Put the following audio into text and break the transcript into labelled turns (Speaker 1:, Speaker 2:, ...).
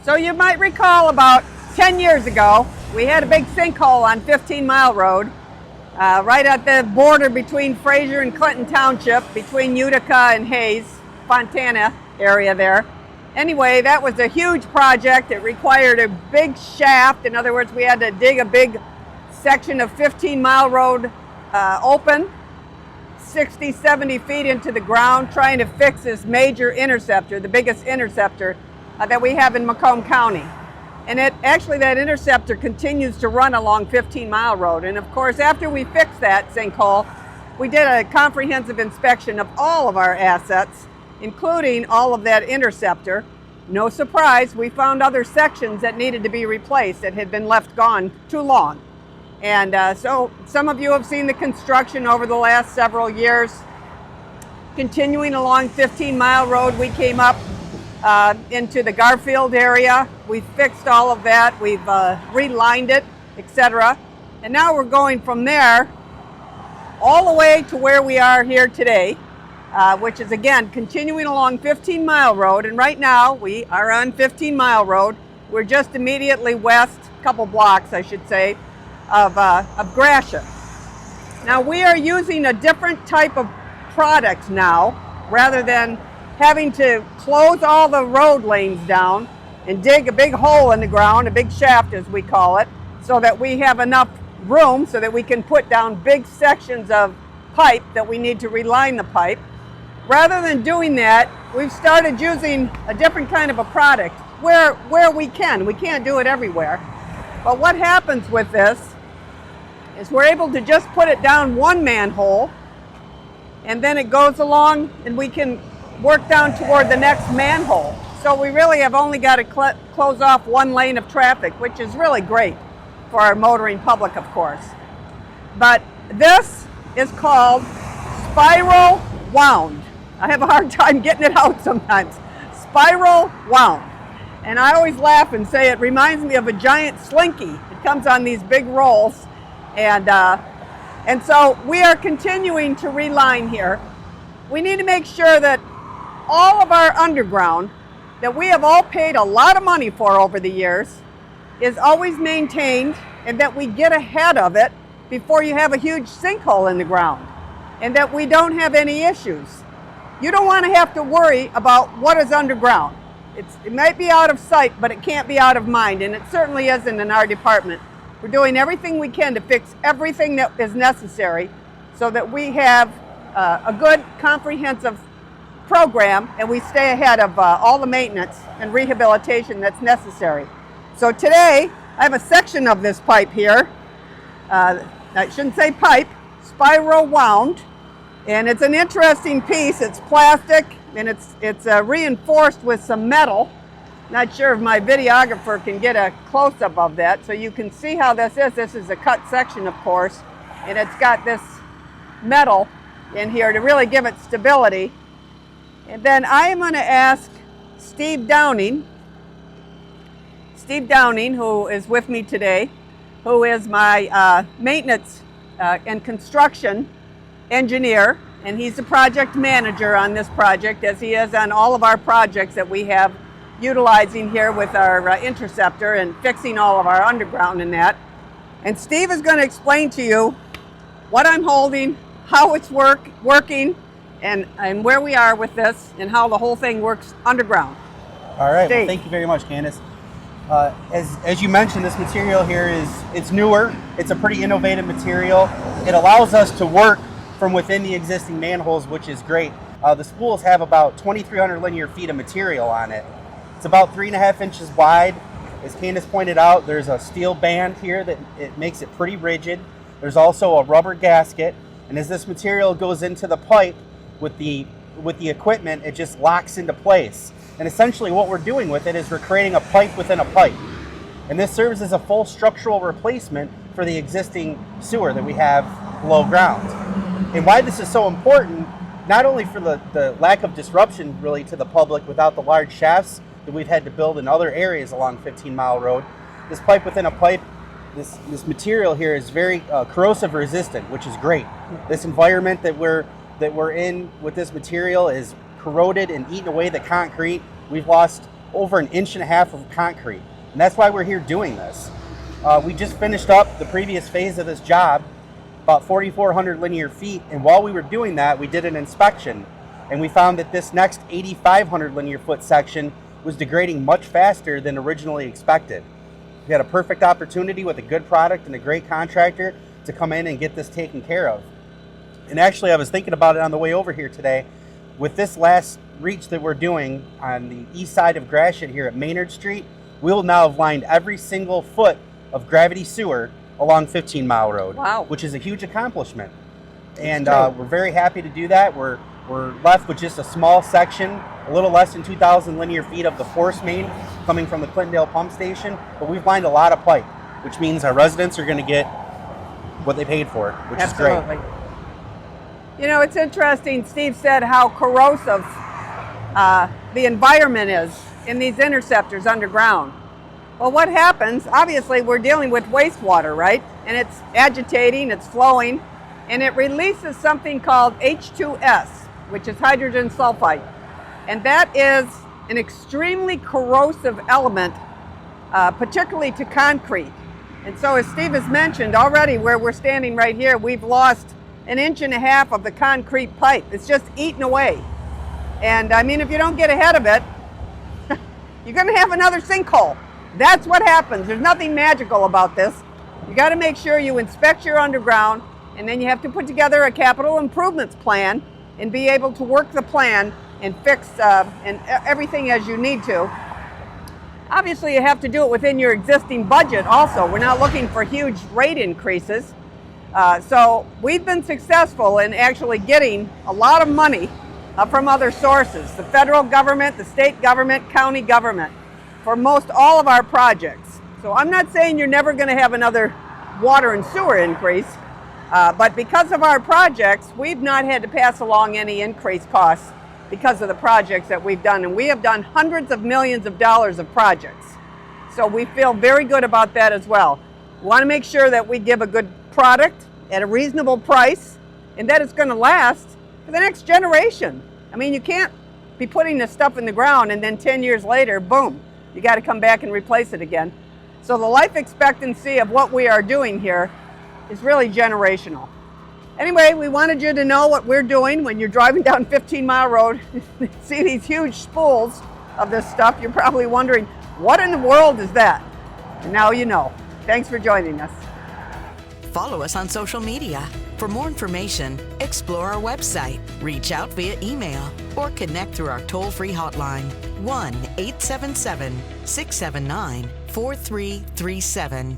Speaker 1: So you might recall about 10 years ago, we had a big sinkhole on 15 Mile Road, right at the border between Fraser and Clinton Township, between Utica and Hayes, Fontana area there. Anyway, that was a huge project. It required a big shaft. In other words, we had to dig a big section of 15 Mile Road open, 60, 70 feet into the ground, trying to fix this major interceptor, the biggest interceptor that we have in Macomb County. And actually that interceptor continues to run along 15 Mile Road. And of course, after we fixed that sinkhole, we did a comprehensive inspection of all of our assets, including all of that interceptor. No surprise, we found other sections that needed to be replaced that had been left gone too long. And so some of you have seen the construction over the last several years. Continuing along 15 Mile Road, we came up into the Garfield area. We fixed all of that. We've relined it, etc. And now we're going from there all the way to where we are here today, which is again continuing along 15 Mile Road. And right now we are on 15 Mile Road. We're just immediately west, a couple blocks I should say, of Gratiot. Now we are using a different type of product now, rather than having to close all the road lanes down and dig a big hole in the ground, a big shaft as we call it, so that we have enough room so that we can put down big sections of pipe that we need to reline the pipe. Rather than doing that, we've started using a different kind of a product where we can. We can't do it everywhere. But what happens with this is we're able to just put it down one manhole, and then it goes along and we can work down toward the next manhole. So we really have only got to close off one lane of traffic, which is really great for our motoring public, of course. But this is called spiral wound. I have a hard time getting it out sometimes. Spiral wound. And I always laugh and say it reminds me of a giant slinky. It comes on these big rolls. And so we are continuing to reline here. We need to make sure that all of our underground that we have all paid a lot of money for over the years is always maintained, and that we get ahead of it before you have a huge sinkhole in the ground, and that we don't have any issues. You don't want to have to worry about what is underground. It might be out of sight, but it can't be out of mind, and it certainly isn't in our department. We're doing everything we can to fix everything that is necessary so that we have a good comprehensive program, and we stay ahead of all the maintenance and rehabilitation that's necessary. So today I have a section of this pipe here. I shouldn't say pipe, spiral wound, and it's an interesting piece. It's plastic and it's reinforced with some metal. Not sure if my videographer can get a close-up of that, so you can see how this is. This is a cut section, of course, and it's got this metal in here to really give it stability. And then I am going to ask Steve Downing, who is with me today, who is my maintenance and construction engineer, and he's the project manager on this project, as he is on all of our projects that we have utilizing here with our interceptor and fixing all of our underground and that. And Steve is going to explain to you what I'm holding, how it's working, and where we are with this, and how the whole thing works underground.
Speaker 2: All right, well, thank you very much, Candice. As you mentioned, this material here it's newer. It's a pretty innovative material. It allows us to work from within the existing manholes, which is great. The spools have about 2,300 linear feet of material on it. It's about 3.5 inches wide. As Candice pointed out, there's a steel band here that it makes it pretty rigid. There's also a rubber gasket, and as this material goes into the pipe with the equipment, it just locks into place. And essentially what we're doing with it is we're creating a pipe within a pipe. And this serves as a full structural replacement for the existing sewer that we have below ground. And why this is so important, not only for the lack of disruption really to the public without the large shafts that we've had to build in other areas along 15 Mile Road, this pipe within a pipe, this material here is very corrosive resistant, which is great. This environment that we're in with this material is corroded and eaten away the concrete. We've lost over 1.5 inches of concrete. And that's why we're here doing this. We just finished up the previous phase of this job, about 4,400 linear feet. And while we were doing that, we did an inspection. And we found that this next 8,500 linear foot section was degrading much faster than originally expected. We had a perfect opportunity with a good product and a great contractor to come in and get this taken care of. And actually, I was thinking about it on the way over here today. With this last reach that we're doing on the east side of Gratiot here at Maynard Street, we'll now have lined every single foot of gravity sewer along 15 Mile Road,
Speaker 1: wow,
Speaker 2: which is a huge accomplishment. And we're very happy to do that. We're left with just a small section, a little less than 2,000 linear feet of the force main coming from the Clintondale pump station, but we've lined a lot of pipe, which means our residents are going to get what they paid for, which
Speaker 1: absolutely
Speaker 2: is great.
Speaker 1: You know, it's interesting, Steve said how corrosive the environment is in these interceptors underground. Well, what happens, obviously we're dealing with wastewater, right? And it's agitating, it's flowing, and it releases something called H2S, which is hydrogen sulfide. And that is an extremely corrosive element, particularly to concrete. And so as Steve has mentioned already, where we're standing right here, we've lost 1.5 inches of the concrete pipe. It's just eaten away. And I mean, if you don't get ahead of it, you're going to have another sinkhole. That's what happens. There's nothing magical about this. You got to make sure you inspect your underground, and then you have to put together a capital improvements plan and be able to work the plan and fix and everything as you need to. Obviously, you have to do it within your existing budget also. We're not looking for huge rate increases. So we've been successful in actually getting a lot of money from other sources, the federal government, the state government, county government, for most all of our projects. So I'm not saying you're never going to have another water and sewer increase, but because of our projects, we've not had to pass along any increased costs because of the projects that we've done. And we have done hundreds of millions of dollars of projects. So we feel very good about that as well. We want to make sure that we give a good product at a reasonable price and that it's going to last for the next generation. I mean, you can't be putting this stuff in the ground and then 10 years later, boom, you got to come back and replace it again. So the life expectancy of what we are doing here is really generational. Anyway, we wanted you to know what we're doing when you're driving down 15 Mile Road. See these huge spools of this stuff. You're probably wondering, what in the world is that? And now you know. Thanks for joining us.
Speaker 3: Follow us on social media. For more information, explore our website, reach out via email, or connect through our toll-free hotline, 1-877-679-4337.